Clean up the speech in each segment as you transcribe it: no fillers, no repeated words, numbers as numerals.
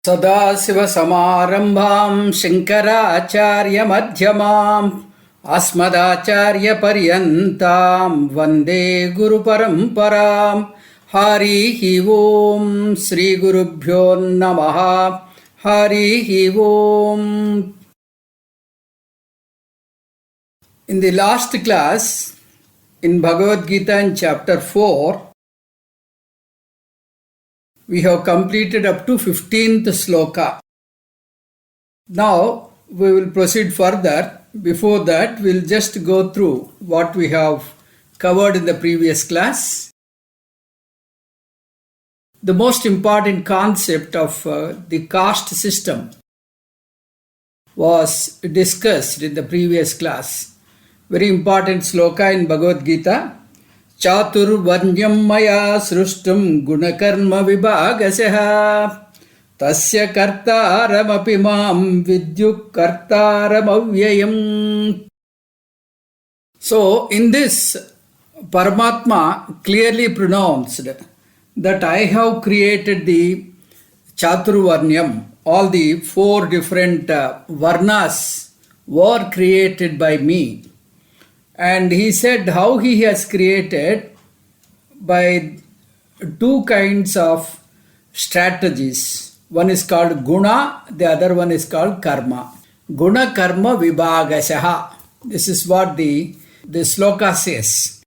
सदाशिवसमारम्भां शङ्कराचार्यमध्यमाम् अस्मदाचार्यपर्यन्तां वन्दे गुरुपरम्परां। हरिः ओं श्रीगुरुभ्यो नमः। हरिः ओं. In the last class, in Bhagavad Gita in chapter 4, we have completed up to 15th sloka. Now we will proceed further. Before that, we'll just go through what we have covered in the previous class. The most important concept of the caste system was discussed in the previous class. Very important sloka in Bhagavad Gita. चातुर्वर्ण्यं मया सृष्टं गुणकर्म विभागशः तस्य कर्तारमपि मां विद्युः कर्तारमव्ययम्. So in this, Paramatma clearly pronounced that I have created the Chaturvarnyam, all the four different varnas were created by me. And he said how he has created by two kinds of strategies. One is called guna, the other one is called karma. Guna karma vibhagashaha. This is what the sloka says.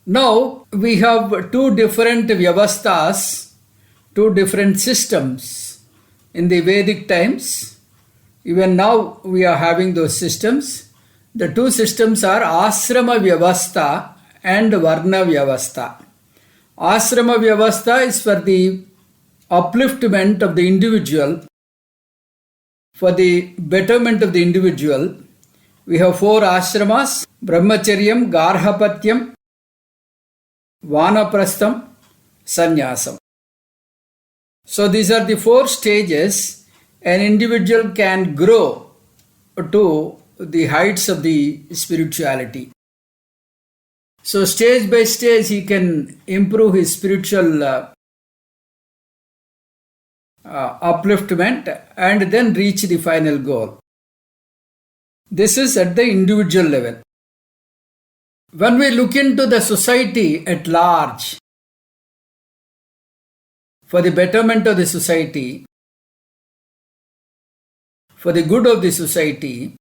Now we have two different vyavasthas, two different systems in the Vedic times. Even now we are having those systems. The two systems are Asrama Vyavastha and Varna Vyavastha. Asrama Vyavastha is for the upliftment of the individual, for the betterment of the individual. We have four ashramas: Brahmacharyam, Garhapatyam, Vanaprastham, Sannyasam. So these are the four stages an individual can grow to the heights of the spirituality. So stage by stage he can improve his spiritual upliftment and then reach the final goal. This is at the individual level. When we look into the society at large, for the betterment of the society, for the good of the society,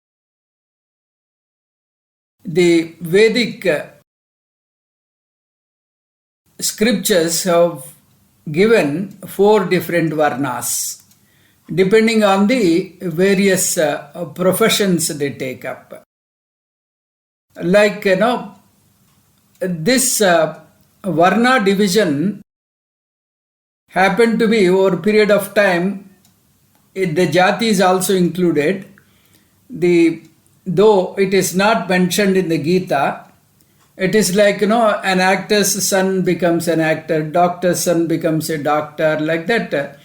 the Vedic scriptures have given four different varnas depending on the various professions they take up. Like, this varna division happened to be over a period of time, the jati is also included. Though it is not mentioned in the Gita, it is like, an actor's son becomes an actor, doctor's son becomes a doctor, like that.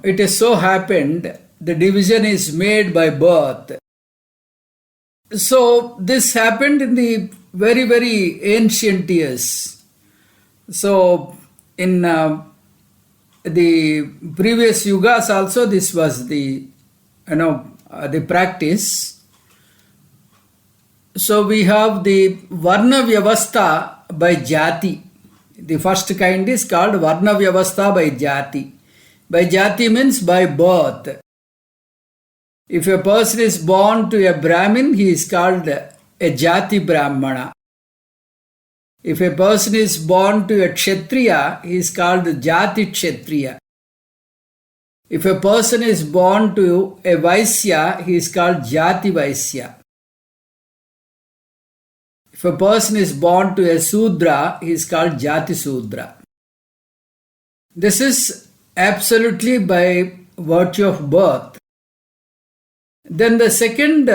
It is so happened, the division is made by birth. So this happened in the very, very ancient years. So in the previous yugas also this was the practice. So we have the Varna Vyavastha by Jati. The first kind is called Varna Vyavastha by Jati. By Jati means by birth. If a person is born to a Brahmin, he is called a Jati Brahmana. If a person is born to a Kshatriya, he is called Jati Kshatriya. If a person is born to a Vaisya, he is called Jati Vaisya. If a person is born to a Sudra, he is called Jati Sudra. This is absolutely by virtue of birth. Then the second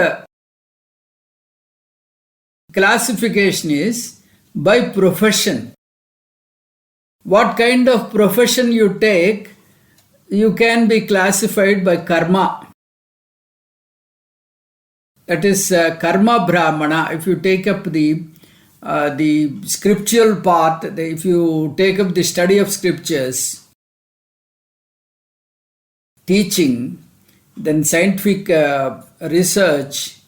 classification is by profession. What kind of profession you take, you can be classified by karma. That is karma brahmana. If you take up the scriptural part, if you take up the study of scriptures, teaching, then scientific research,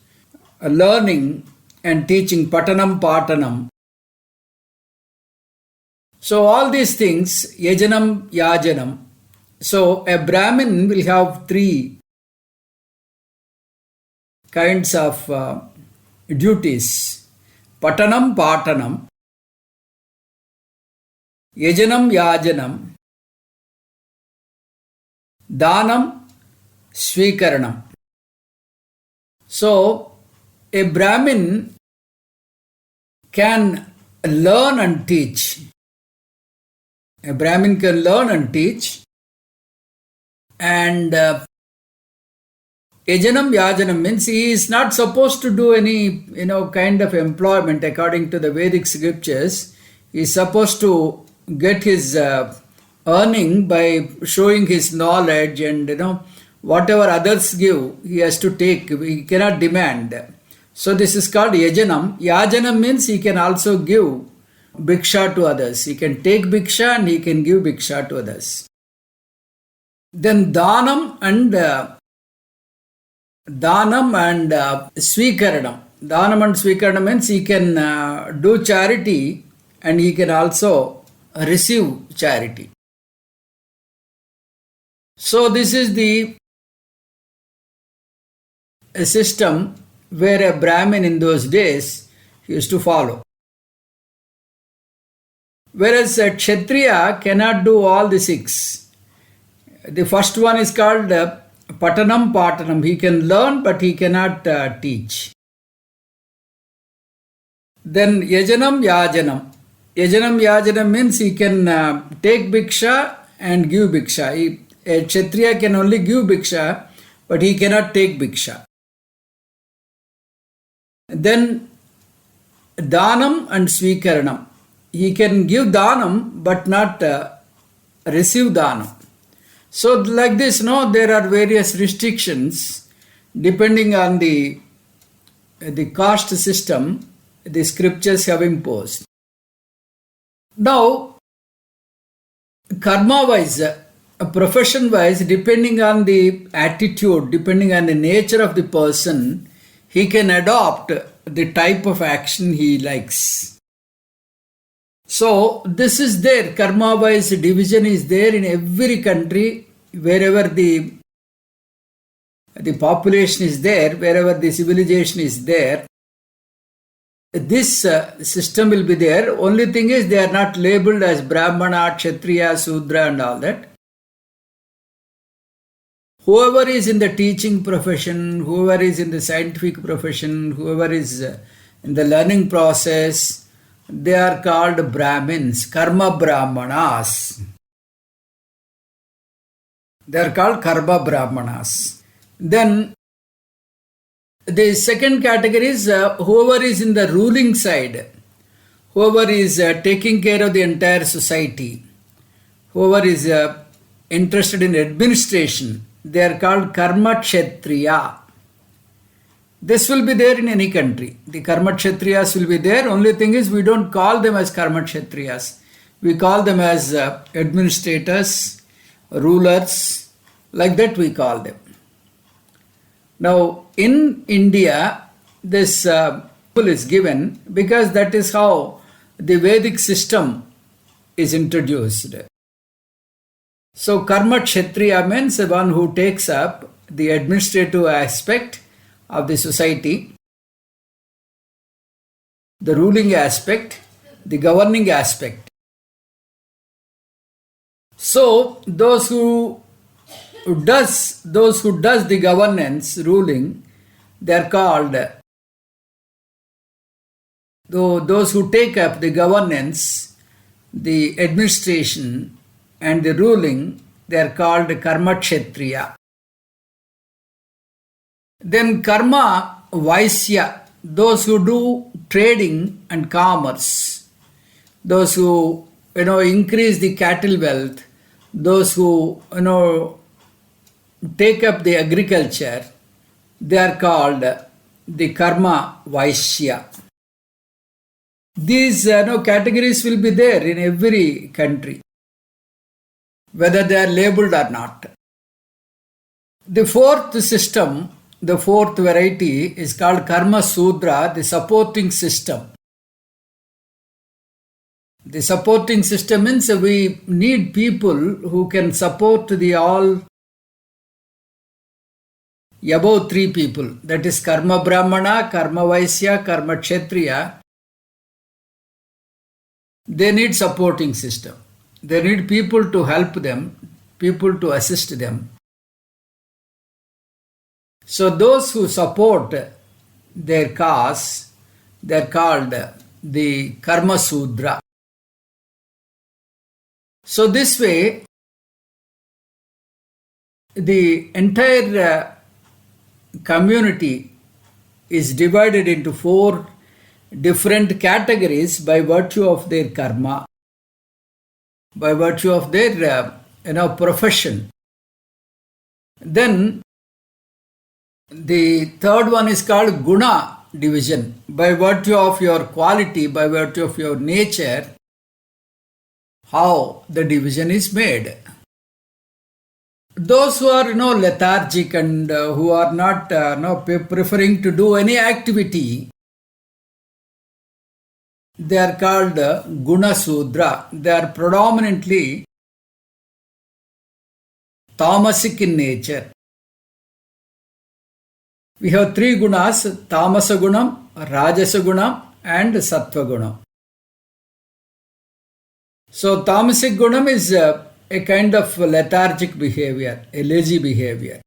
learning and teaching, patanam patanam. So all these things, yajanam yajanam. So a Brahmin will have three kinds of duties: patanam patanam, yajanam yajanam, danam swikaranam. So a Brahmin can learn and teach. A Brahmin can learn and teach, and yajanam yajanam means he is not supposed to do any kind of employment according to the Vedic scriptures. He is supposed to get his earning by showing his knowledge, and whatever others give, he has to take. He cannot demand. So this is called yajanam. Yajanam means he can also give bhiksha to others. He can take bhiksha and he can give bhiksha to others. Then dhanam and swikaranam. Dhanam and swikaranam means he can do charity and he can also receive charity. So this is the system where a Brahmin in those days used to follow. Whereas a Kshatriya cannot do all the six. The first one is called patanam patanam. He can learn but he cannot teach. Then yajanam yajanam. Yajanam yajanam means he can take bhiksha and give bhiksha. A Kshatriya can only give bhiksha but he cannot take bhiksha. Then dhanam and swikaranam. He can give dhanam but not receive dhanam. So like this, there are various restrictions depending on the caste system the scriptures have imposed. Now, karma-wise, profession-wise, depending on the attitude, depending on the nature of the person, he can adopt the type of action he likes. So this is there, karma-wise division is there in every country, wherever the population is there, wherever the civilization is there. This system will be there. Only thing is they are not labeled as Brahmana, Kshatriya, Sudra and all that. Whoever is in the teaching profession, whoever is in the scientific profession, whoever is in the learning process, they are called Brahmins, Karma Brahmanas. They are called Karma Brahmanas. Then the second category is whoever is in the ruling side, whoever is taking care of the entire society, whoever is interested in administration, they are called Karma Kshatriya. This will be there in any country. The Karma Kshatriyas will be there. Only thing is we don't call them as Karma Kshatriyas. We call them as administrators, rulers, like that we call them. Now in India, this is given because that is how the Vedic system is introduced. So Karma Kshatriya means the one who takes up the administrative aspect of the society, the ruling aspect, the governing aspect. So those who does the governance, ruling, they are called, those who take up the governance, the administration and the ruling, they are called Karma Kshatriya. Then Karma Vaisya, those who do trading and commerce, those who increase the cattle wealth, those who take up the agriculture, they are called the Karma Vaisya. These categories will be there in every country, whether they are labeled or not. The fourth system, the fourth variety is called Karma Sudra, the supporting system. The supporting system means we need people who can support the all above three people. That is Karma Brahmana, Karma Vaisya, Karma Kshatriya. They need supporting system. They need people to help them, people to assist them. So those who support their cause, they are called the Karma Sudra. So this way, the entire community is divided into four different categories by virtue of their karma, by virtue of their profession. Then the third one is called Guna division. By virtue of your quality, by virtue of your nature, how the division is made. Those who are lethargic and who are not preferring to do any activity, they are called Guna Sudra. They are predominantly tamasic in nature. We have three gunas: Tamasa Gunam, Rajasa Gunam and Sattva Gunam. So Tamasic Gunam is a kind of lethargic behavior, a lazy behavior.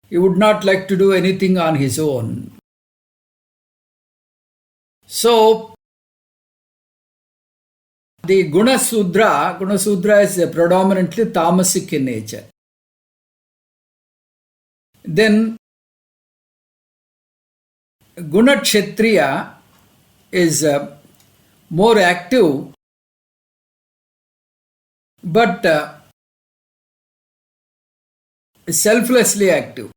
He would not like to do anything on his own. So the Guna Sudra is predominantly tamasic in nature. Then Guna Kshatriya is more active, but selflessly active.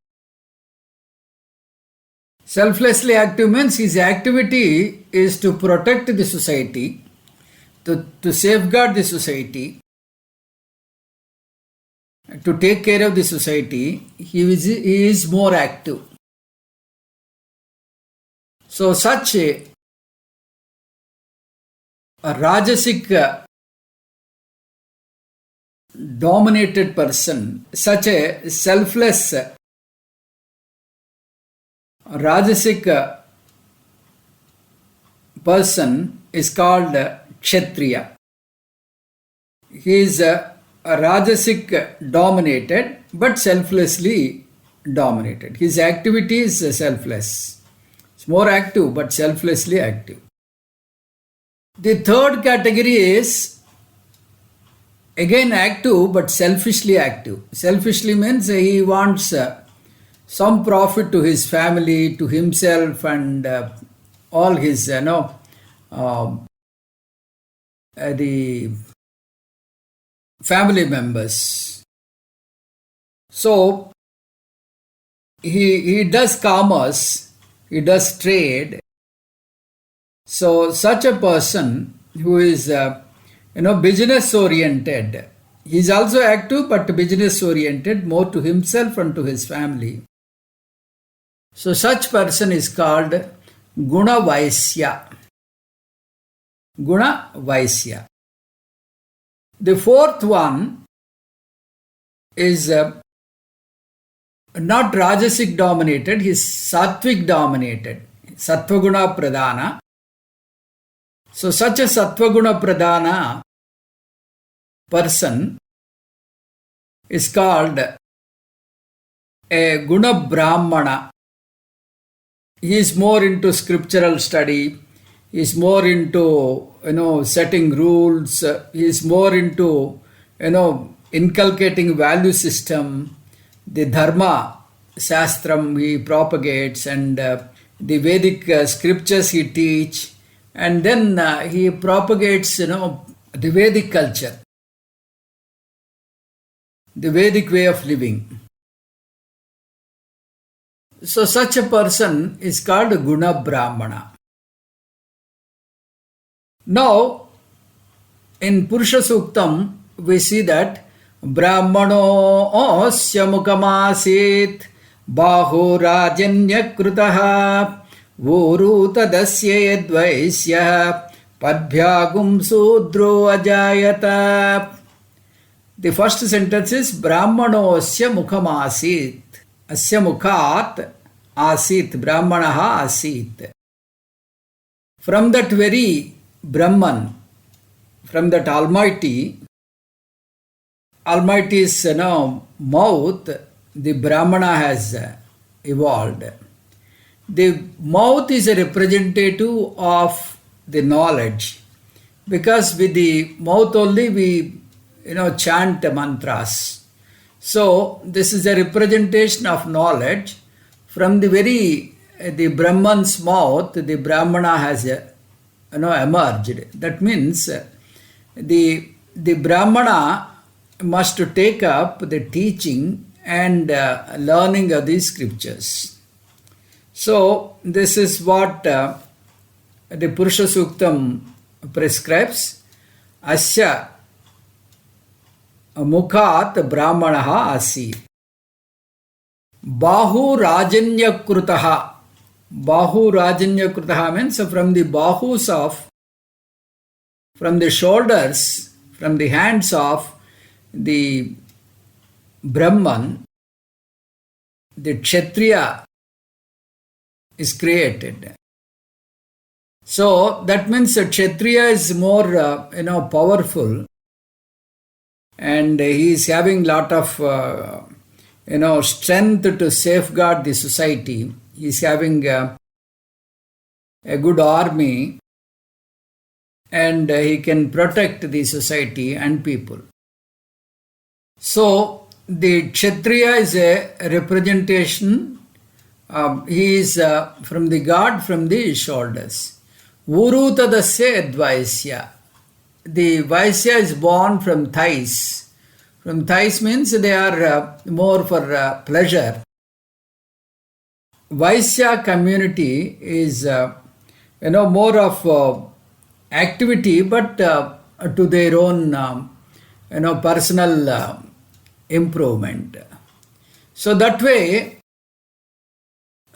Selflessly active means his activity is to protect the society, to safeguard the society, to take care of the society. He is more active. So such a Rajasic dominated person, such a selfless Rajasic person is called Kshatriya. He is Rajasic dominated but selflessly dominated. His activity is selfless. It's more active but selflessly active. The third category is again active but selfishly active. Selfishly means he wants some profit to his family, to himself and all his the family members. So he does commerce, he does trade. So such a person who is business oriented, he is also active but business oriented, more to himself and to his family. So such person is called Guna Vaisya. Guna Vaisya. The fourth one is not Rajasic dominated, he is Sattvic dominated. Sattva Guna Pradhana. So such a Sattva Guna Pradhana person is called a Guna Brahmana. He is more into scriptural study. He is more into setting rules. He is more into inculcating value system. The Dharma Shastram he propagates, and the Vedic scriptures he teach, and then he propagates the Vedic culture, the Vedic way of living. So such a person is called Guna Brahmana. Now, in Purusha Suktam, we see that ब्राह्मणोऽस्य मुखमासीत् बाहुराजन्यकृतः ऊरू तदस्य यद्वैश्यः पद्भ्यागुं शूद्रो अजायत. The first sentence is Brahmanosya mukhamasit. Asya mukhat asit. Brahmanaha asit. From that very Brahman, from that Almighty's mouth, the Brahmana has evolved. The mouth is a representative of the knowledge, because with the mouth only we chant mantras. So this is a representation of knowledge. From the Brahman's mouth, the Brahmana has emerged. That means the Brahmana must take up the teaching and learning of these scriptures. So this is what the Purusha Suktam prescribes. Asya mukhat brahmanaha asi. Bahu rajanyakrutaha. Bahu rajanyakrutaha means from the bahus from the shoulders, from the hands of the Brahman, the Kshatriya is created. So that means a Kshatriya is more powerful, and he is having lot of strength to safeguard the society. He is having a good army, and he can protect the society and people. So the Kshatriya is a representation. He is from the god, from the shoulders. Urutadasya Vaisya. The Vaisya is born from thighs. From thighs means they are more for pleasure. Vaisya community is more of activity, but to their own personal improvement. So that way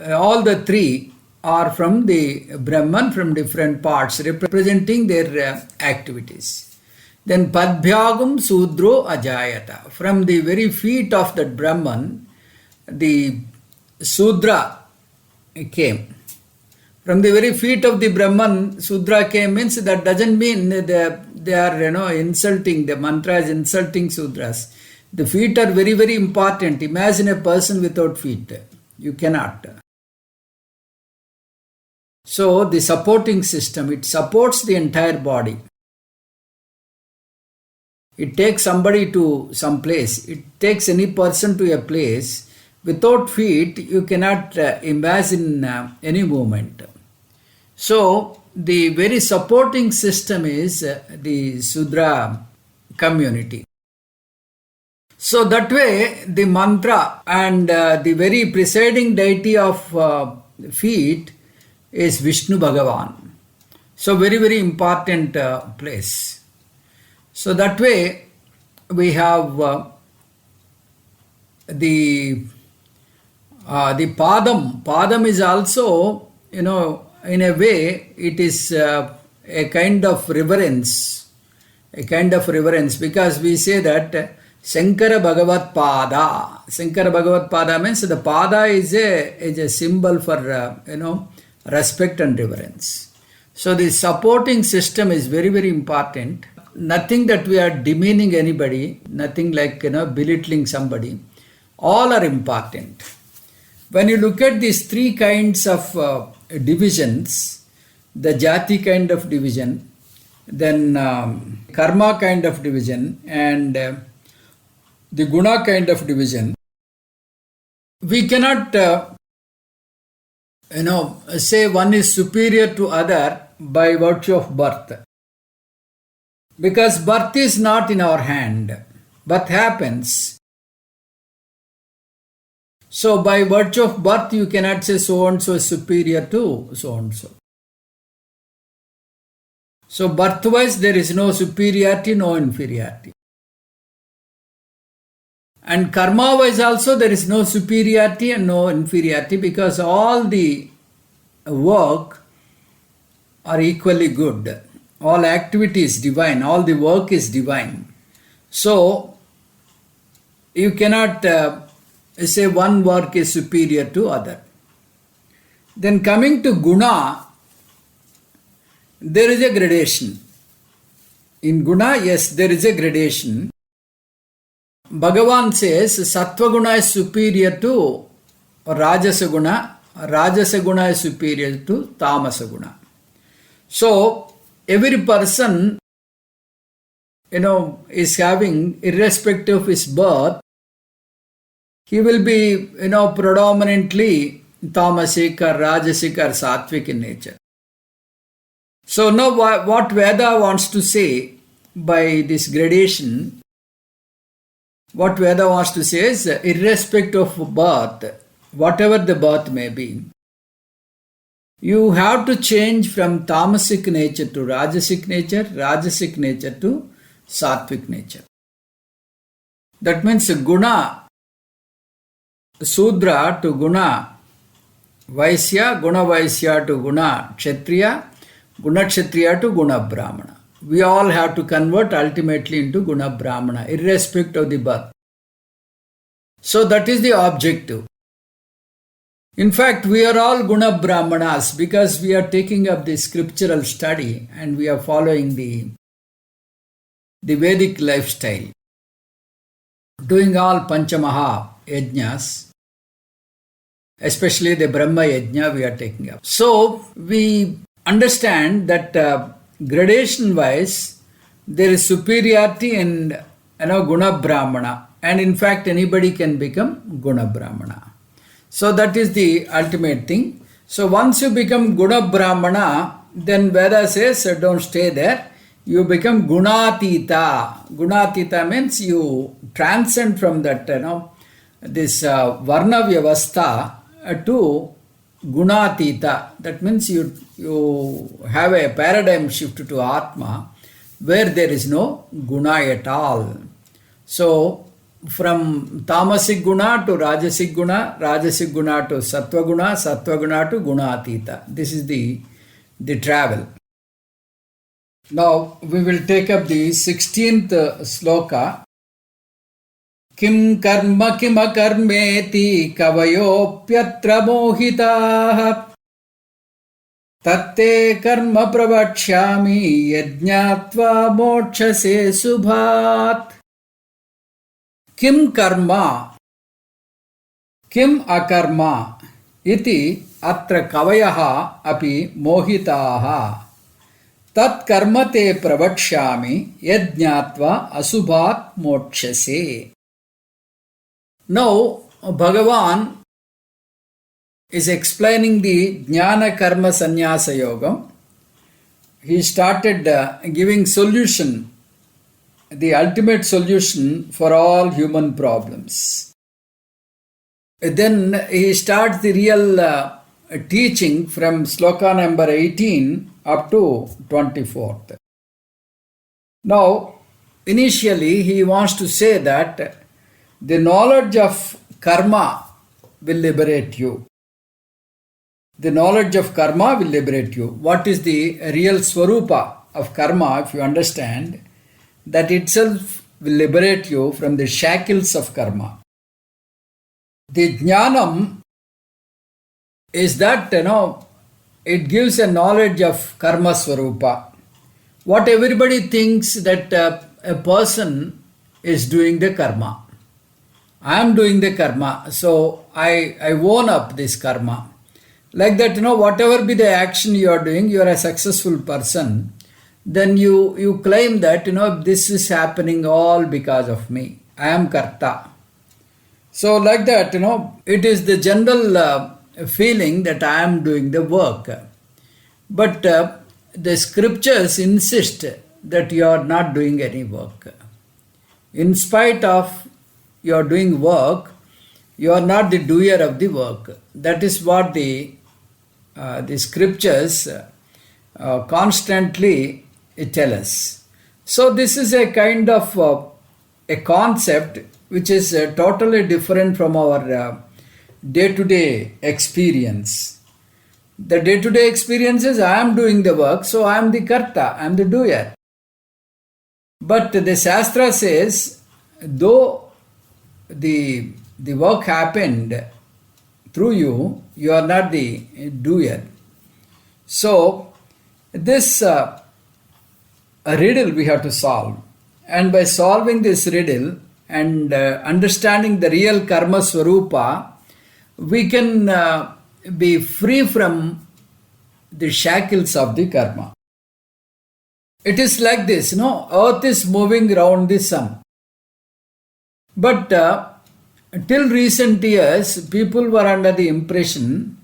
all the three are from the Brahman, from different parts, representing their activities. Then Padbhyagam Sudro Ajayata. From the very feet of that Brahman, the Sudra came. From the very feet of the Brahman, Sudra came means that doesn't mean they are insulting, the mantra is insulting Sudras. The feet are very, very important. Imagine a person without feet. You cannot. So the supporting system, it supports the entire body. It takes somebody to some place. It takes any person to a place. Without feet, you cannot imagine any movement. So the very supporting system is the Sudra community. So that way the mantra and the very presiding deity of feet is Vishnu Bhagavan. So very, very important place. So that way we have the Padam. Padam is also, in a way, it is a kind of reverence. A kind of reverence, because we say that Shankara Bhagavat Pada. Shankara Bhagavat Pada means the Pada is a symbol for, respect and reverence. So the supporting system is very, very important. Nothing that we are demeaning anybody, nothing like, belittling somebody. All are important. When you look at these three kinds of divisions, the Jati kind of division, then Karma kind of division, and the Guna kind of division, we cannot say one is superior to other by virtue of birth. Because birth is not in our hand. Birth happens. So by virtue of birth, you cannot say so and so is superior to so and so. So birth-wise, there is no superiority, no inferiority. And karma wise also there is no superiority and no inferiority, because all the work are equally good. All activity is divine, all the work is divine. So you cannot say one work is superior to other. Then coming to guna, there is a gradation. In guna, yes, there is a gradation. Bhagavan says Sattva guna is superior to Rajasa guna, Rajasa guna is superior to Tamasa guna. So every person, is having, irrespective of his birth, he will be, predominantly tamasic or rajasic or sattvic in nature. So now what Veda wants to say by this gradation, what Veda wants to say is, irrespective of birth, whatever the birth may be, you have to change from tamasic nature to rajasic nature, rajasic nature to sattvic nature. That means guna Sudra to guna Vaisya, guna Vaisya to guna Kshatriya, guna Kshatriya to guna Brahmana. We all have to convert ultimately into guna Brahmana, irrespective of the birth. So that is the objective. In fact, we are all guna Brahmanas because we are taking up the scriptural study and we are following the Vedic lifestyle, doing all Panchamaha yajnas, especially the Brahma yajna we are taking up. So we understand that gradation wise there is superiority in guna Brahmana, and in fact anybody can become guna Brahmana. So that is the ultimate thing. So once you become guna Brahmana, then Veda says don't stay there. You become gunatita. Gunatita means you transcend from that, this varna vyavastha to gunatita. That means you have a paradigm shift to Atma where there is no guna at all. So from tamasic guna to rajasic guna to sattva guna to gunatita. This is the travel. Now we will take up the 16th sloka. Kim karma kima karmeti kavayopyatra mohitaha tatte karma pravakshami yajnatva mokshase subhat. Kim karma, kim akarma iti atra kavayaha api mohitaha tat karma te pravakshami yajnatva asubhat mokshase. Now Bhagavan is explaining the Jnana Karma Sannyasa Yoga. He started giving solution, the ultimate solution for all human problems. Then he starts the real teaching from sloka number 18 up to 24th. Now, initially he wants to say that the knowledge of karma will liberate you. The knowledge of karma will liberate you. What is the real swarupa of karma, if you understand, that itself will liberate you from the shackles of karma. The jnanam is that, it gives a knowledge of karma swarupa. What everybody thinks that a person is doing the karma. I am doing the karma, so I own up this karma. Like that, whatever be the action you are doing, you are a successful person. Then you claim that, this is happening all because of me. I am karta. So like that, it is the general feeling that I am doing the work. But the scriptures insist that you are not doing any work. In spite of you are doing work, you are not the doer of the work. That is what the scriptures constantly tell us. So this is a kind of a concept which is totally different from our day-to-day experience. The day-to-day experience is I am doing the work, so I am the karta, I am the doer. But the Shastra says, though the work happened through you, you are not the doer. So this a riddle we have to solve. And by solving this riddle and understanding the real karma swarupa, we can be free from the shackles of the karma. It is like this, earth is moving around the sun. But till recent years, people were under the impression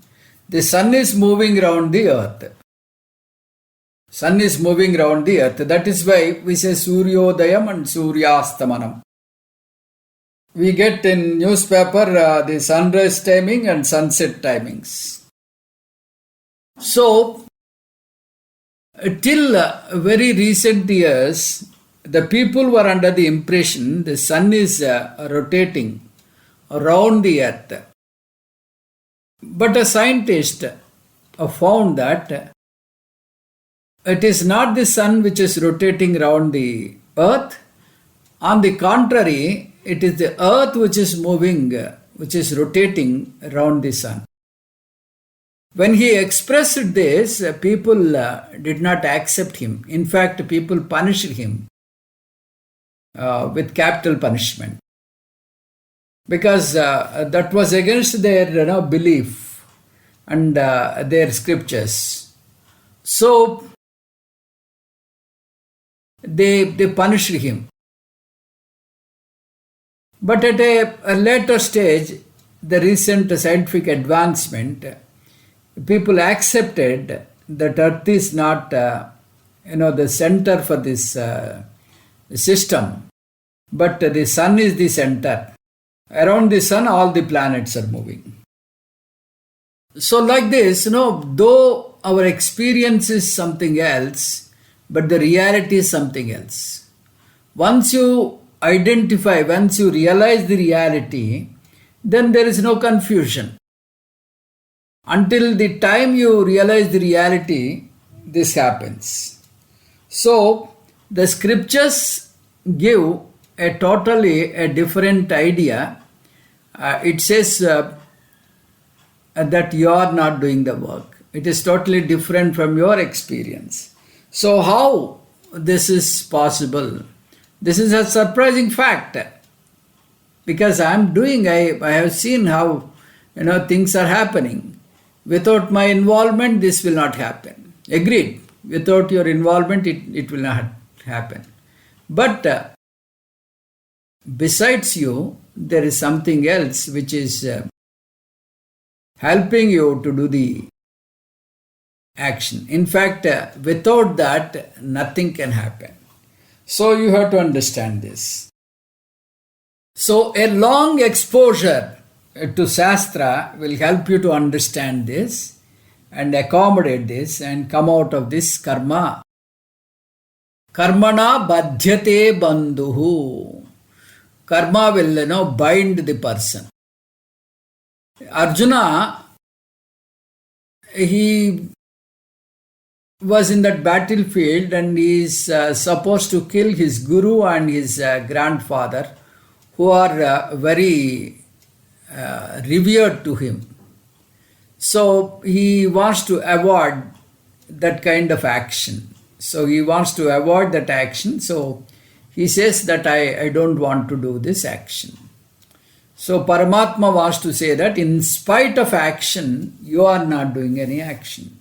the sun is moving around the earth. Sun is moving around the earth. That is why we say Suryodayam and Suryastamanam. We get in newspaper the sunrise timing and sunset timings. So, till very recent years, the people were under the impression the sun is rotating around the earth. But a scientist found that it is not the sun which is rotating around the earth. On the contrary, it is the earth which is moving, which is rotating around the sun. When he expressed this, people did not accept him. In fact, people punished him with capital punishment, because that was against their belief and their scriptures. So they punished him. But at a later stage, the recent scientific advancement, people accepted that Earth is not the center for this system, but the sun is the center. Around the sun, all the planets are moving. So like this, though our experience is something else, but the reality is something else. Once you identify, once you realize the reality, then there is no confusion. Until the time you realize the reality, this happens. So, the scriptures give a totally different idea. It says that you are not doing the work. It is totally different from your experience. So, how this is possible? This is a surprising fact, because I am doing, I have seen how things are happening. Without my involvement, this will not happen. Agreed. Without your involvement, it will not happen. But besides you, there is something else which is helping you to do the action. In fact, without that, nothing can happen. So you have to understand this. So a long exposure to Shastra will help you to understand this and accommodate this and come out of this karma. Karmana badhyate bandhuhu. Karma will bind the person. Arjuna, he was in that battlefield and he is supposed to kill his guru and his grandfather, who are very revered to him. So he wants to avoid that kind of action. So he wants to avoid that action. So he says that I don't want to do this action. So Paramatma wants to say that in spite of action, you are not doing any action.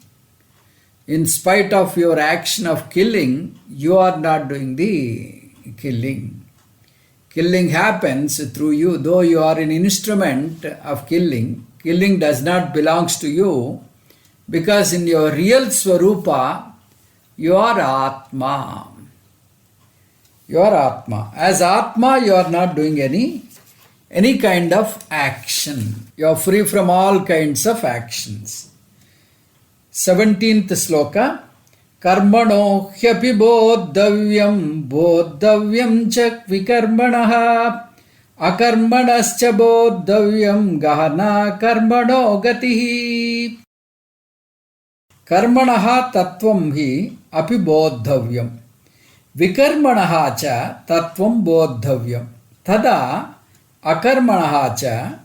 In spite of your action of killing, you are not doing the killing. Killing happens through you. Though you are an instrument of killing, killing does not belong to you, because in your real Swarupa, you are Atma. You are Atma. As Atma, you are not doing any kind of action. You are free from all kinds of actions. 17th sloka. Karmano hyapi bodhavyam bodhavyam chak vikarmanaha Akarmanascha bodhavyam gahana karmano gatihi. Karmanaha tattvam hi api bodhavyam. Vikarmanaha cha tattvam bodhavyam. Tada akarmanaha cha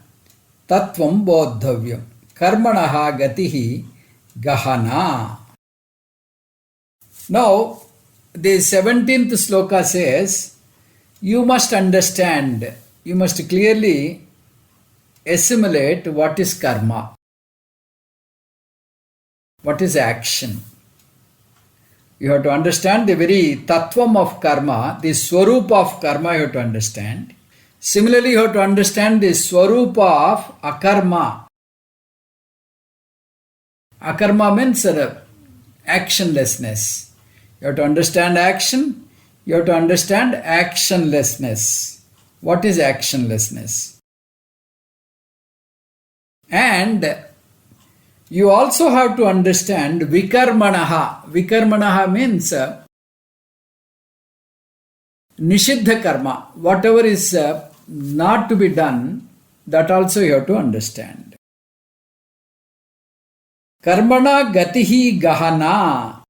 tattvam bodhavyam. Karmanaha gatihi gahana. Now, the 17th sloka says, you must understand, you must clearly assimilate what is karma, what is action. You have to understand the very tattvam of karma, the swarupa of karma you have to understand. Similarly, you have to understand the swarupa of akarma. Akarma means actionlessness. You have to understand action. You have to understand actionlessness. What is actionlessness? And you also have to understand vikarmanaha. Vikarmanaha means nishiddha karma. Whatever is not to be done, that also you have to understand. Karmana gatihi gahana.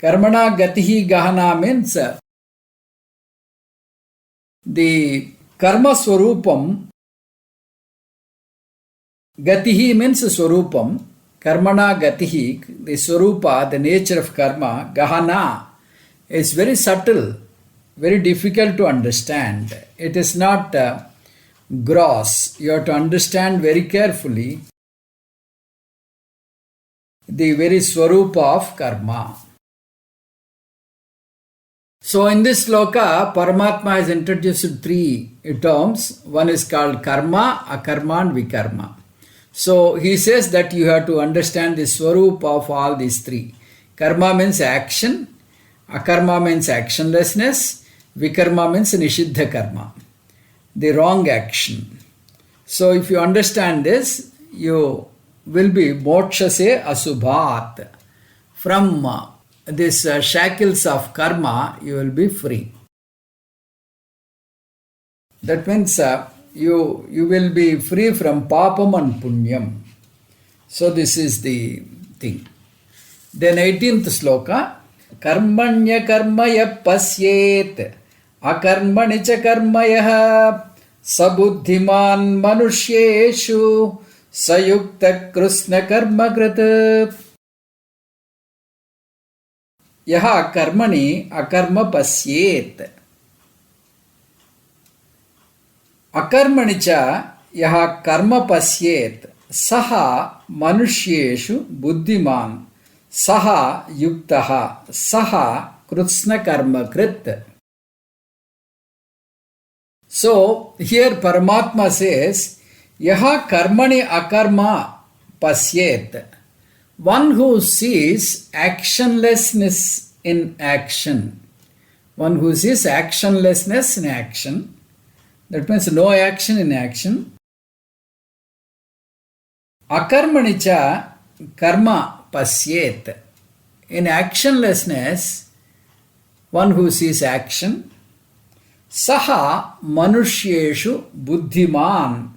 Karmana gatihi gahana means the karma swarupam. Gatihi means swarupam. Karmana gatihi, the swarupa, the nature of karma, gahana, is very subtle, very difficult to understand. It is not gross. You have to understand very carefully the very swarupa of karma. So in this sloka, Paramatma has introduced three terms. One is called karma, akarma and vikarma. So he says that you have to understand the swarupa of all these three. Karma means action, akarma means actionlessness, vikarma means nishiddha karma, the wrong action. So if you understand this, you will be mokshase asubhat. From this shackles of karma, you will be free. That means you will be free from papam and punyam. So this is the thing. Then 18th sloka, karmanya karmaya pasyet akarmani cha karmaya sabuddhiman manushyeshu sayukta krishna karma krit. Yaha karmani akarma pasyet. Akarmani cha yaha karma pasyet saha manushyeshu buddhiman saha yuktaha saha krishna karma krit. So here Paramatma says, yaha karmani akarma pasyet. One who sees actionlessness in action. One who sees actionlessness in action. That means no action in action. Akarmanicha karma pasyet. In actionlessness, one who sees action. Saha manushyeshu buddhiman.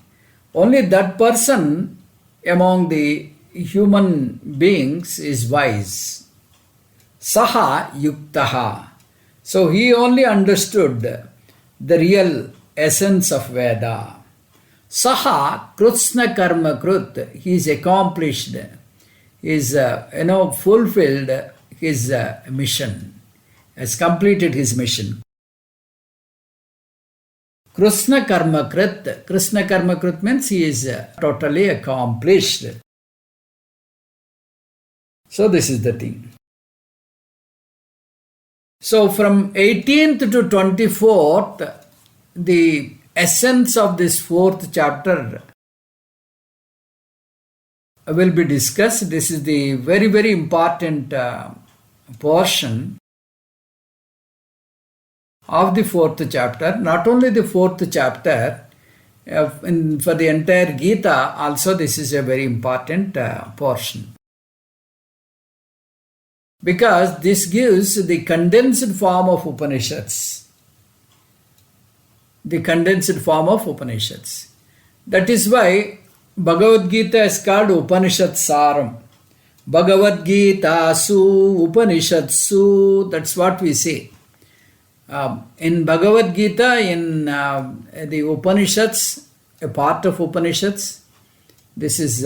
Only that person among the human beings is wise. Saha yuktaha. So he only understood the real essence of Veda. Saha krishna karma krut. He is accomplished. He is fulfilled his mission. Has completed his mission. Krishna karma krit. Krishna karma krit means he is totally accomplished. So this is the thing. So from 18th to 24th, the essence of this 4th chapter will be discussed. This is the very, very important portion of the 4th chapter. Not only the 4th chapter, for the entire Gita also this is a very important portion. Because this gives the condensed form of Upanishads. the condensed form of Upanishads. That is why Bhagavad Gita is called Upanishad Saram. Bhagavad Gita Su Upanishadsu, that's what we say. In Bhagavad Gita, in the Upanishads, a part of Upanishads, this is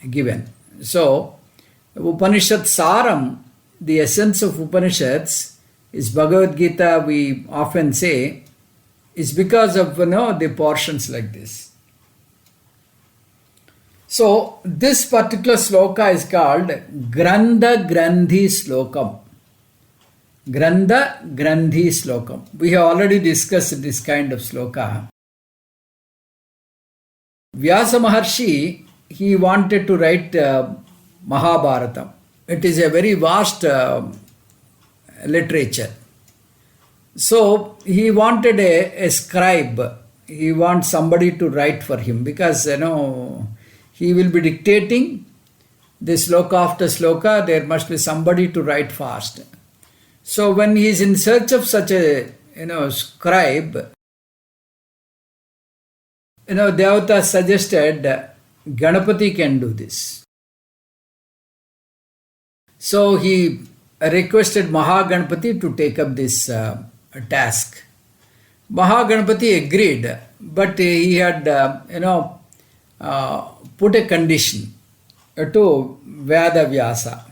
given. So, Upanishad Saram, the essence of Upanishads, is Bhagavad Gita, we often say, is because of the portions like this. So, this particular sloka is called Grandha Grandhi Slokam. Grandha Grandhi Slokam. We have already discussed this kind of sloka. Vyasa Maharshi, he wanted to write Mahabharata. It is a very vast literature. So he wanted a scribe. He wants somebody to write for him because he will be dictating the sloka after sloka. There must be somebody to write fast. So when he is in search of such a scribe, Devata suggested Ganapati can do this. So he requested Mahaganapati to take up this task. Mahaganapati agreed, but he had put a condition to Veda Vyasa.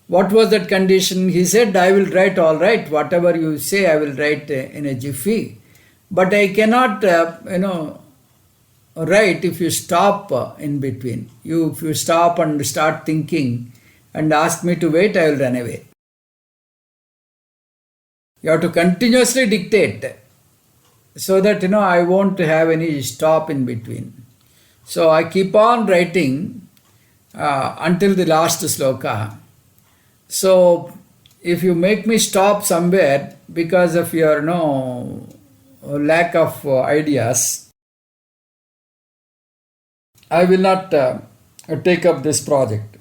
What was that condition? He said, I will write all right, whatever you say I will write in a jiffy, but I cannot write if you stop in between. If you stop and start thinking and ask me to wait, I will run away. You have to continuously dictate so that I won't have any stop in between. So I keep on writing until the last sloka. So if you make me stop somewhere because of your lack of ideas, I will not take up this project.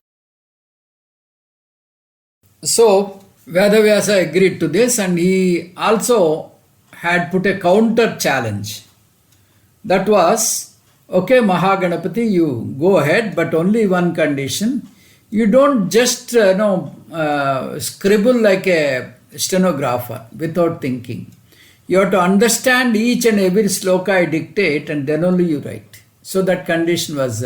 So Vedavyasa agreed to this, and he also had put a counter challenge. That was, okay, Mahaganapati, you go ahead, but only one condition. You don't just scribble like a stenographer without thinking. You have to understand each and every sloka I dictate, and then only you write. So that condition was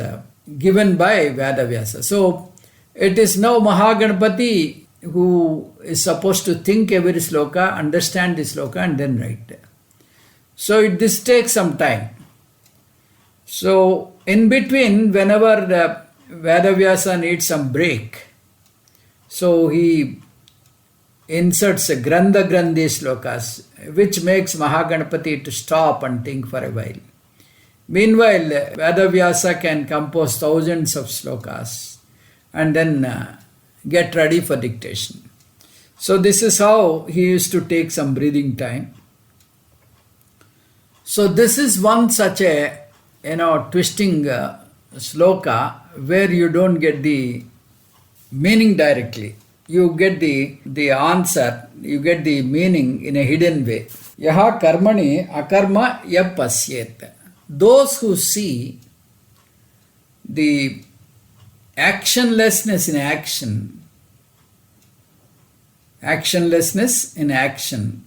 given by Vedavyasa. So it is now Mahaganapati who is supposed to think every sloka, understand the sloka, and then write. So this takes some time. So in between, whenever Vedavyasa needs some break, so he inserts a Grandha Grandhi slokas, which makes Mahaganapati to stop and think for a while. Meanwhile, Vedavyasa can compose thousands of slokas and then get ready for dictation. So this is how he used to take some breathing time. So this is one such a twisting sloka where you don't get the meaning directly. You get the answer, you get the meaning in a hidden way. Yaha karmani akarma yap pasyet. Those who see the actionlessness in action, actionlessness in action,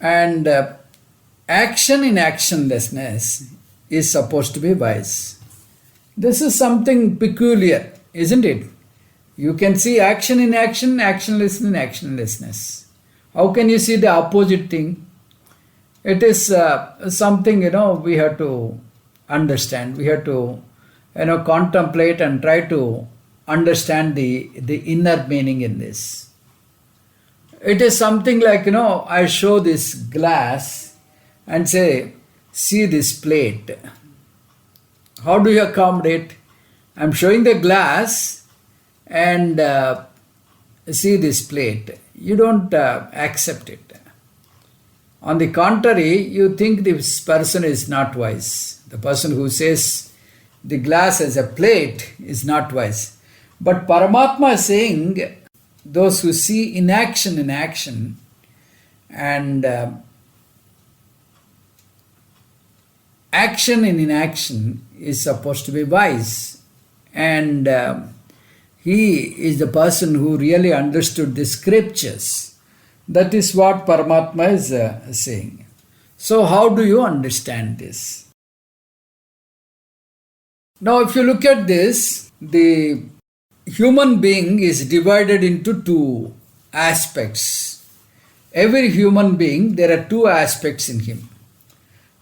and action in actionlessness is supposed to be wise. This is something peculiar, isn't it? You can see action in action, actionless in actionlessness. How can you see the opposite thing? It is something, we have to understand. We have to, contemplate and try to understand the inner meaning in this. It is something like, I show this glass and say, see this plate. How do you accommodate? I'm showing the glass and see this plate. You don't accept it. On the contrary, you think this person is not wise. The person who says the glass as a plate is not wise. But Paramatma is saying those who see inaction in action and action in inaction is supposed to be wise. And he is the person who really understood the scriptures. That is what Paramatma is saying. So how do you understand this? Now if you look at this, the human being is divided into two aspects. Every human being, there are two aspects in him.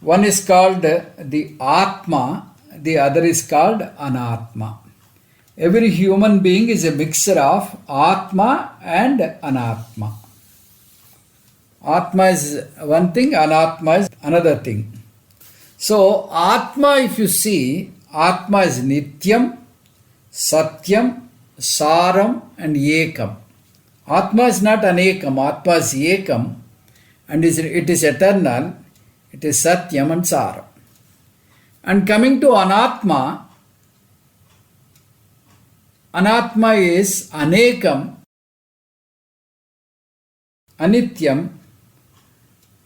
One is called the Atma, the other is called Anatma. Every human being is a mixture of Atma and Anatma. Atma is one thing, Anatma is another thing. So, Atma, if you see, Atma is Nityam, Satyam, Saram and Ekam. Atma is not Anekam, Atma is Ekam, and it is eternal, it is Satyam and Saram. And coming to Anatma, Anatma is Anekam, Anityam,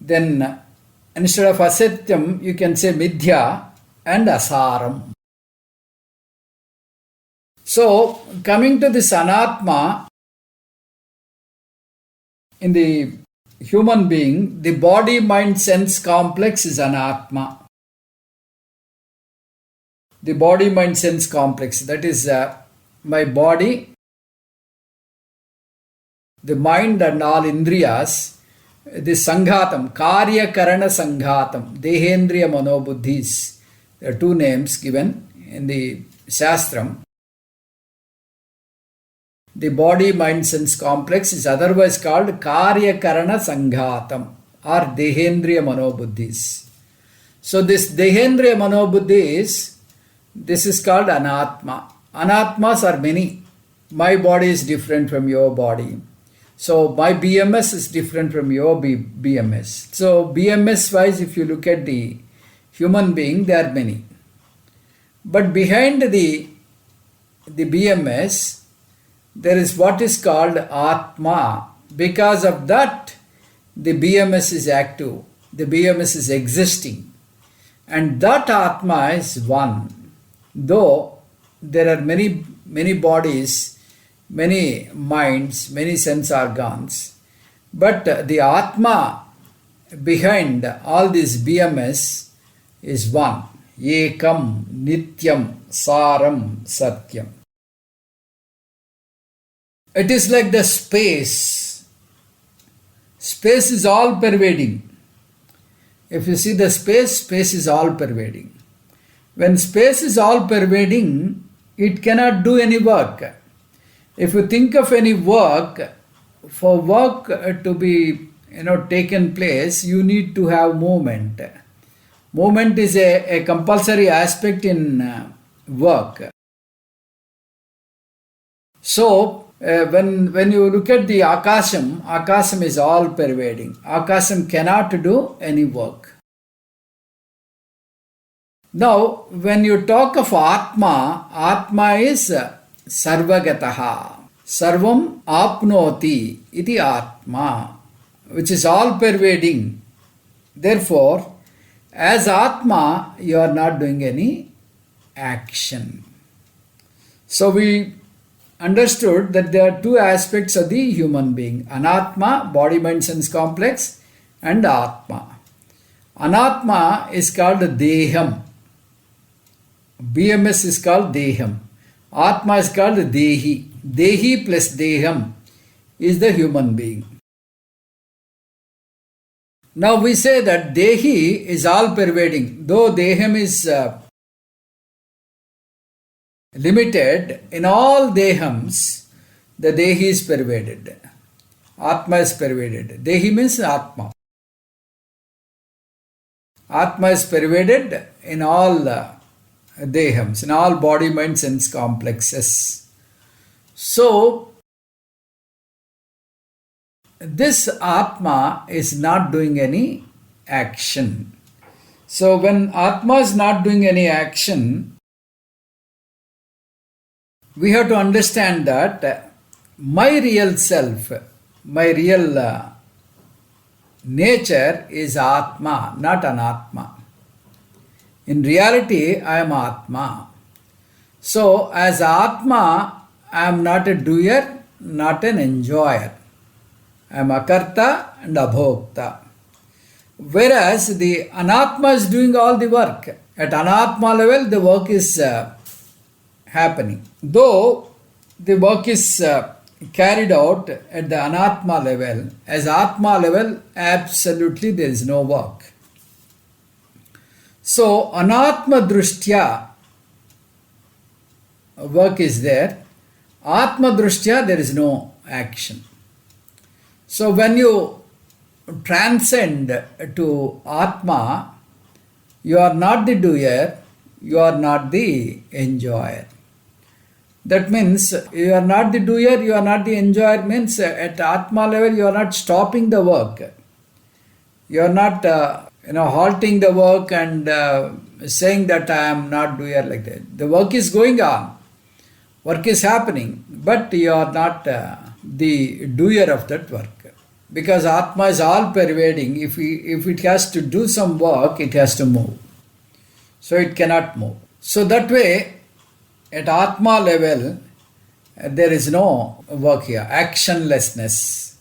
then instead of Asatyam, you can say Midya and Asaram. So, coming to this Anatma, in the human being, the body, mind, sense complex is Anatma. The body, mind, sense complex, that is my body, the mind and all Indriyas, the Sanghatam, Karya Karana Sanghatam, Dehendriya Manobuddhis. There are two names given in the Shastram. The body, mind, sense complex is otherwise called Karya Karana Sanghatam or Dehendriya Manobuddhis. So this Dehendriya Manobuddhis, this is called Anatma. Anatmas are many. My body is different from your body. So my BMS is different from your BMS. So BMS wise, if you look at the human being, there are many. But behind the BMS, there is what is called Atma. Because of that, the BMS is active. The BMS is existing. And that Atma is one. Though there are many bodies, many minds, many sense organs, but the Atma behind all this BMS is one. Ekam, Nityam, Saram, Satyam. It is like the space. Space is all pervading. If you see the space is all pervading. When space is all pervading, it cannot do any work. If you think of any work, for work to be taken place, you need to have movement. Movement is a compulsory aspect in work. So when you look at the Akasham is all pervading. Akasham cannot do any work. Now, when you talk of Atma is Sarvagataha. Sarvam apnoti iti Atma, which is all pervading. Therefore, as Atma, you are not doing any action. So we understood that there are two aspects of the human being. Anatma, body, mind, sense complex, and Atma. Anatma is called Deham. BMS is called Deham. Atma is called Dehi. Dehi plus Deham is the human being. Now we say that Dehi is all pervading. Though Deham is limited, in all Dehams, the Dehi is pervaded. Atma is pervaded. Dehi means Atma. Atma is pervaded in all Dehams, in all body, mind, sense complexes. So, this Atma is not doing any action. So, when Atma is not doing any action, we have to understand that my real self, my real nature is Atma, not Anatma. In reality, I am Atma. So, as Atma, I am not a doer, not an enjoyer. I am Akarta and Abhokta. Whereas the Anatma is doing all the work. At Anatma level, the work is happening. Though the work is carried out at the Anatma level, as Atma level, absolutely there is no work. So, Anatma Drushtya, work is there. Atma Drushtya, there is no action. So, when you transcend to Atma, you are not the doer, you are not the enjoyer. That means you are not the doer, you are not the enjoyer, means at Atma level you are not stopping the work. You are not halting the work and saying that I am not doer like that. The work is going on, work is happening, but you are not the doer of that work. Because Atma is all pervading. If it has to do some work, it has to move. So it cannot move. So that way, at Atma level, there is no work here, actionlessness.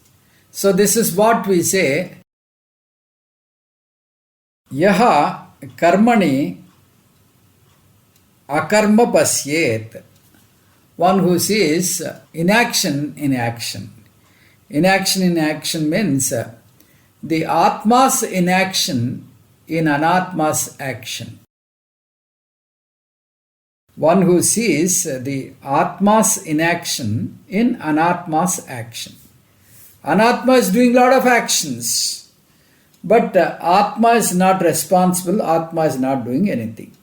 So this is what we say, Yaha karmani akarma pasyet. One who sees inaction in action. Inaction in action means the Atma's inaction in Anatma's action. One who sees the Atma's inaction in Anatma's action. Anatma is doing a lot of actions, but Atma is not responsible, Atma is not doing anything.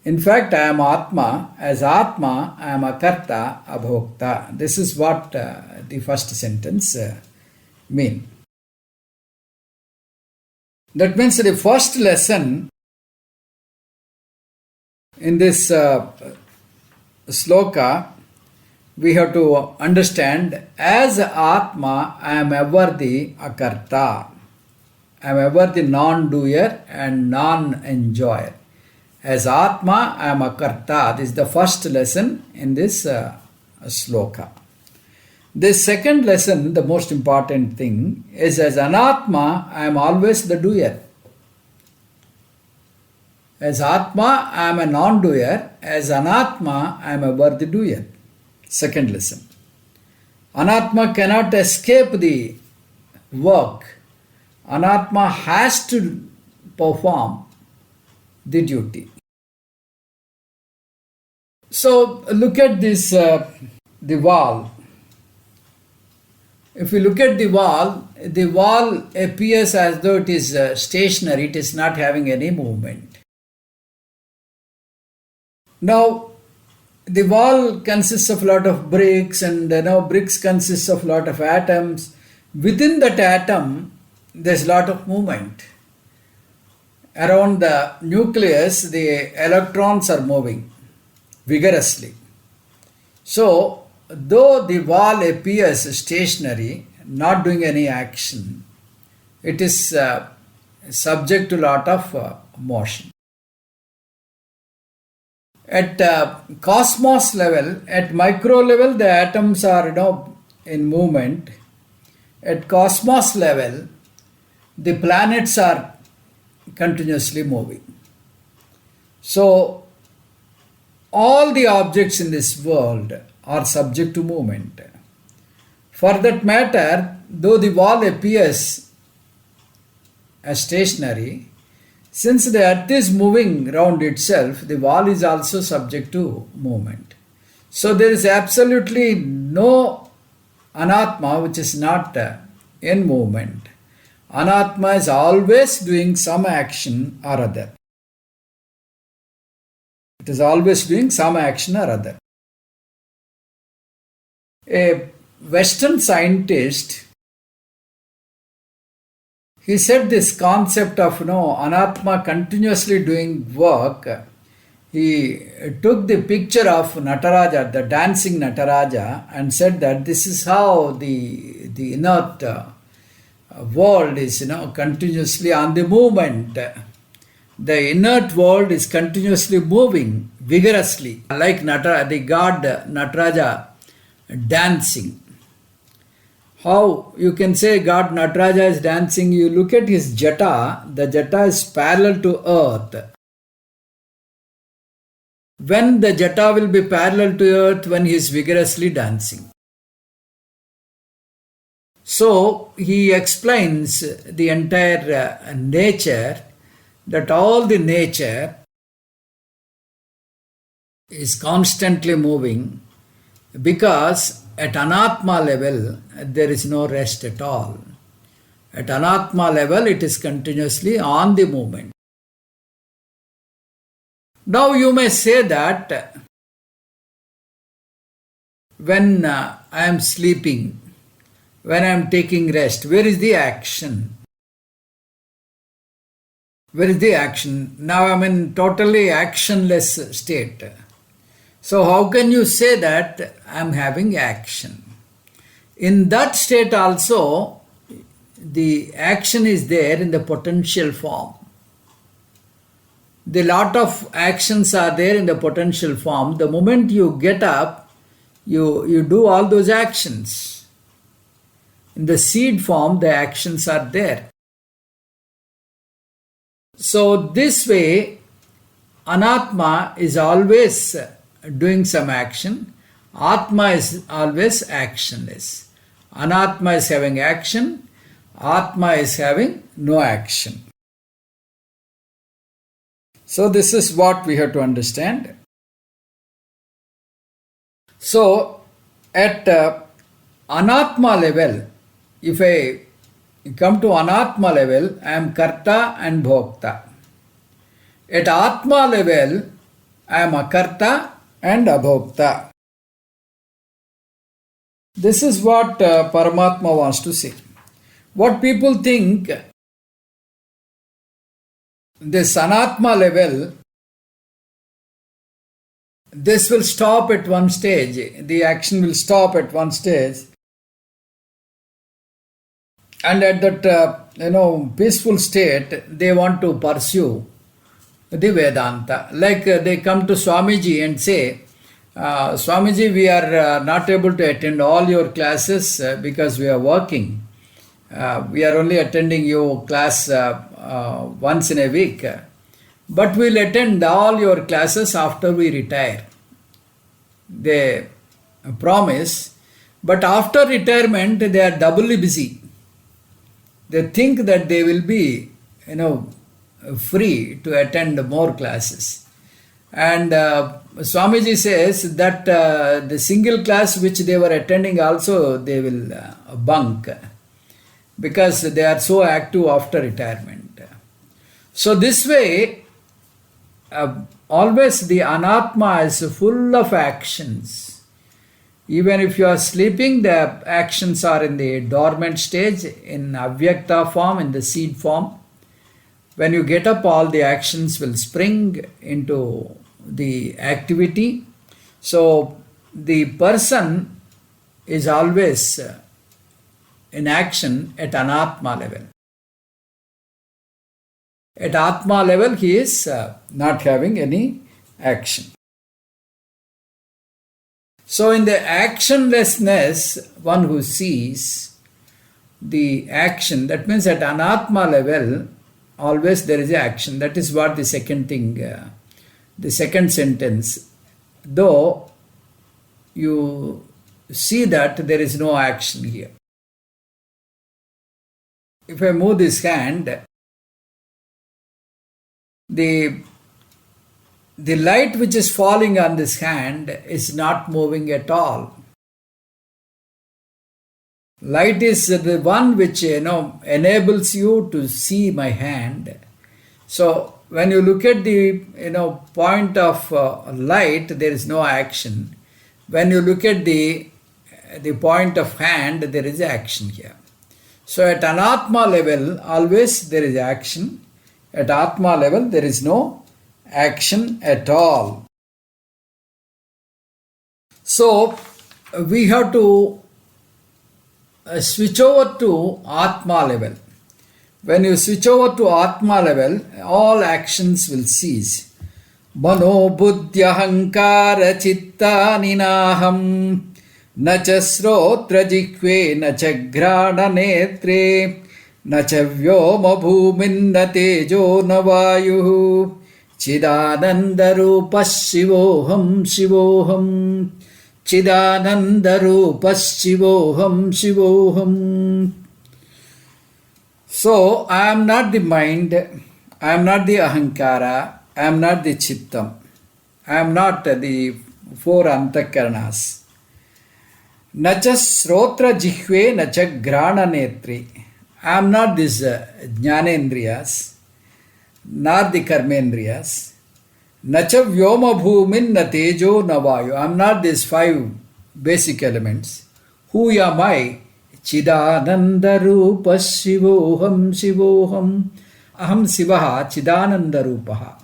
In fact, I am Atma. As Atma, I am Akarta, Abhokta. This is what the first sentence mean. That means the first lesson in this sloka, we have to understand, as Atma, I am ever the Akarta. I am ever the non-doer and non-enjoyer. As Atma, I am Akarta. This is the first lesson in this sloka. The second lesson, the most important thing, is as Anatma, I am always the doer. As Atma, I am a non-doer. As Anatma, I am ever the doer. Second lesson. Anatma cannot escape the work. Anatma has to perform the duty. So look at this, the wall. If you look at the wall appears as though it is stationary, it is not having any movement. Now, the wall consists of a lot of bricks, and bricks consists of a lot of atoms. Within that atom, there's a lot of movement. Around the nucleus, the electrons are moving vigorously. So, though the wall appears stationary, not doing any action, it is subject to a lot of motion. At cosmos level, at micro level, the atoms are in movement. At cosmos level, the planets are continuously moving. So, all the objects in this world are subject to movement. For that matter, though the wall appears as stationary, since the earth is moving round itself, the wall is also subject to movement. So there is absolutely no Anatma which is not in movement. Anatma is always doing some action or other. It is always doing some action or other. A Western scientist, he said this concept of Anatma continuously doing work. He took the picture of Nataraja, the dancing Nataraja, and said that this is how the inert world is continuously on the movement. The inert world is continuously moving vigorously, like the god Nataraja dancing. How you can say God Nataraja is dancing? You look at his jata, the jata is parallel to earth. When the jata will be parallel to earth? When he is vigorously dancing. So he explains the entire nature, that all the nature is constantly moving, because at anatma level there is no rest at all. At anatma level it is continuously on the movement. Now you may say that when I am sleeping, when I am taking rest, where is the action? Where is the action? Now I am in totally actionless state. So how can you say that I am having action? In that state also, the action is there in the potential form. The lot of actions are there in the potential form. The moment you get up, you do all those actions. In the seed form, the actions are there. So this way, anatma is always doing some action. Atma is always actionless. Anatma is having action. Atma is having no action. So this is what we have to understand. So at anatma level, if I come to anatma level, I am karta and bhokta. At atma level, I am akarta and abhokta. This is what Paramatma wants to say. What people think, this anatma level, this will stop at one stage, the action will stop at one stage, and at that peaceful state they want to pursue the Vedanta. Like they come to Swamiji and say, Swamiji, we are not able to attend all your classes because we are working. We are only attending your class once in a week. But we'll attend all your classes after we retire. They promise. But after retirement, they are doubly busy. They think that they will be, free to attend more classes. And Swamiji says that the single class which they were attending also they will bunk, because they are so active after retirement. So this way, always the anatma is full of actions. Even if you are sleeping, the actions are in the dormant stage, in avyakta form, in the seed form. When you get up, all the actions will spring into the activity. So the person is always in action at anatma level. At atma level, he is not having any action. So in the actionlessness, one who sees the action, that means at anatma level, always there is action. That is what the second thing, the second sentence. Though you see that there is no action here. If I move this hand, the light which is falling on this hand is not moving at all. Light is the one which enables you to see my hand. So when you look at the point of light, there is no action. When you look at the point of hand, there is action here. So at anatma level, always there is action. At atma level, there is no action at all. So we have to switch over to Atma level. When you switch over to Atma level, all actions will cease. Mano buddhyahankara chitta ninaham nacha srotra jikve nacha grana netre nacha vyoma bhuminna tejo navayuhu chidananda rupa shivoham shivoham chidananda rupa shivoham shivoham. So, I am not the mind, I am not the ahankara, I am not the chittam, I am not the four antakaranas. Nacha srotra jihve nacha grana netri. I am not these jnanendriyas, nor the karmendriyas. Nacha vyoma bhumin na tejo na vayu. I am not these five basic elements. Who am I? Chidananda rupa shivoham shivoham. Aham sivaha chidananda rupaha.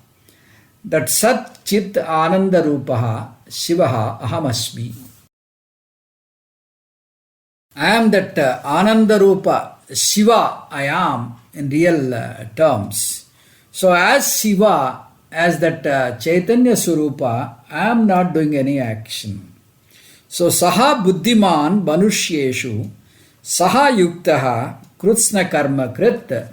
That sat chit ananda rupaha shivaha aham asmi. I am that ananda rupa Shiva I am in real terms. So as Shiva, as that Chaitanya Surupa, I am not doing any action. So saha buddhiman manushyeshu saha yuktaha krutsna karma krit.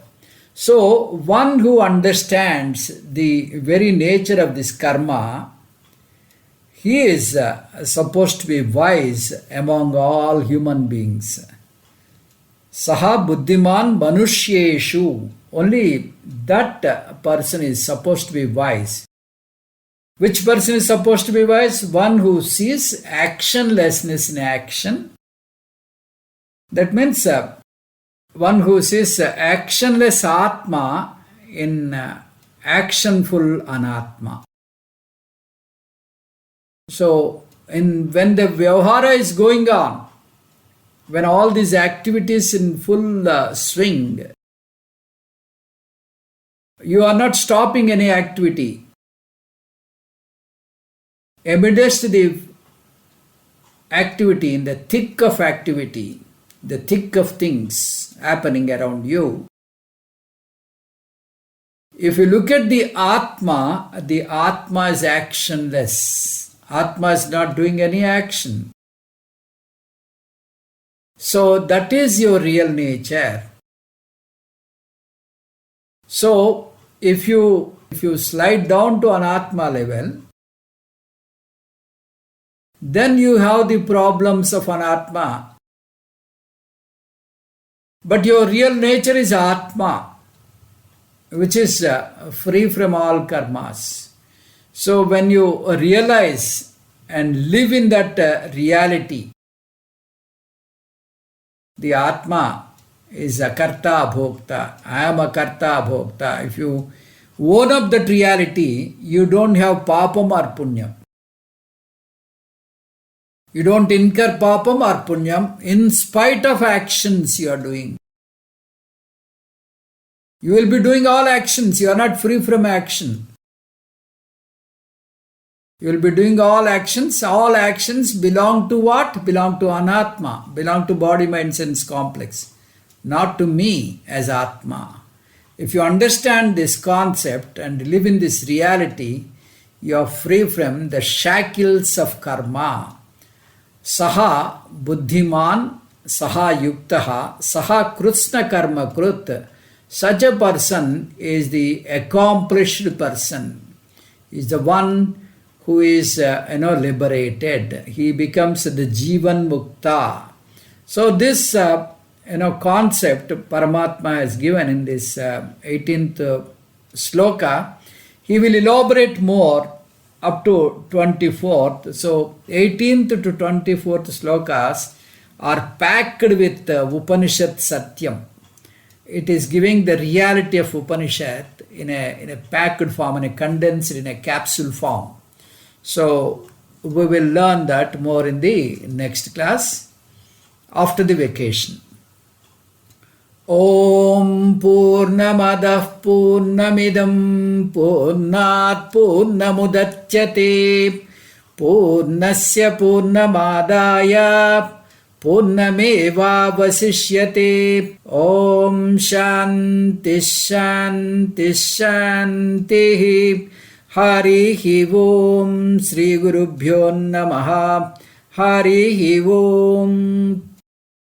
So one who understands the very nature of this karma, he is supposed to be wise among all human beings. Saha buddhiman manushyeshu. Only that person is supposed to be wise. Which person is supposed to be wise? One who sees actionlessness in action. That means one who sees actionless Atma in actionful Anatma. So, when the Vyavahara is going on, when all these activities in full swing, you are not stopping any activity. Amidst the activity, in the thick of activity, the thick of things happening around you, if you look at the Atma is actionless. Atma is not doing any action. So that is your real nature. So if you slide down to an Atma level, then you have the problems of an Atma. But your real nature is Atma, which is free from all karmas. So when you realize and live in that reality, the Atma is a karta bhokta. I am a karta bhokta. If you own up that reality, you don't have papam or punyam. You don't incur papam or punyam in spite of actions you are doing. You will be doing all actions. You are not free from action. You will be doing all actions. All actions belong to what? Belong to Anatma, belong to body, mind, sense complex, not to me as Atma. If you understand this concept and live in this reality, you are free from the shackles of karma. Saha buddhiman, saha yuktaha, saha krutsna karma krut. Such a person is the accomplished person. He is the one who is liberated. He becomes the Jivan Mukta. So this concept Paramatma has given in this 18th sloka. He will elaborate more up to 24th. So 18th to 24th slokas are packed with Upanishad Satyam. It is giving the reality of Upanishad in a packed form, in a condensed, in a capsule form. So we will learn that more in the next class after the vacation. Om Purnamadah Purnamidam Purnat Purnamudachyate Purnasya Purnamadaya पूर्णमेवावशिष्यते। ॐ शान्ति शान्ति शान्तिः। हरिः ॐ श्रीगुरुभ्यो नमः। हरिः ॐ